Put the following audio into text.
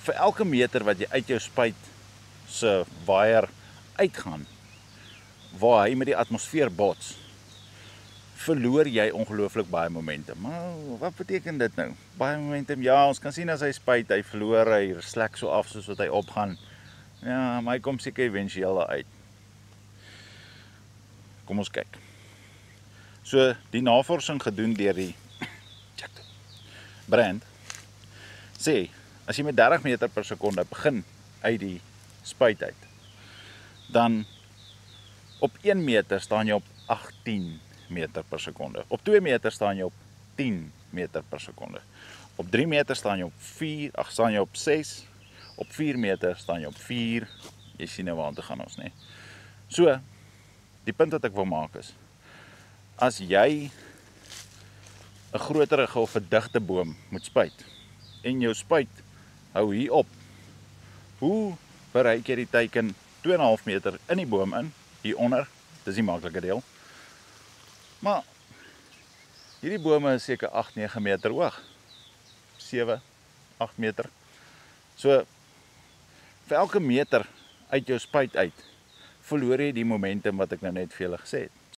vir elke meter wat jy uit jou spuit se waier uitgaan, waar hy met die atmosfeer bots, verloor jy ongelooflik baie momentum. Maar wat beteken dit nou? Baie momentum, ja, ons kan sien as hy spuit, hy verloor, hy slek so af soos wat hy opgaan. Ja, maar hy kom seker eventueel daar uit. Kom ons kyk. So, die navorsing gedoen deur die brand, sê, as jy met 30 meter per sekonde begin uit die spuit uit, dan op 1 meter staan jy op 18 meter per sekonde. Op 2 meter staan jy op 10 meter per sekonde. Op 3 meter staan jy op 6, op 4 meter staan jy op 4. Jy sien nou waar toe gaan ons, nee. So, die punt wat ek wil maak is, as jy 'n groterige of 'n digte boom moet spuit, en jou spuit hou hier op, hoe bereik jy die teiken 2,5 meter in die boom in, hieronder, dis die maklike deel, maar hierdie bome is seker 8-9 meter hoog, 7-8 meter, so vir elke meter uit jou spuit uit, verloor jy die momentum wat ek nou net vir julle gesê het.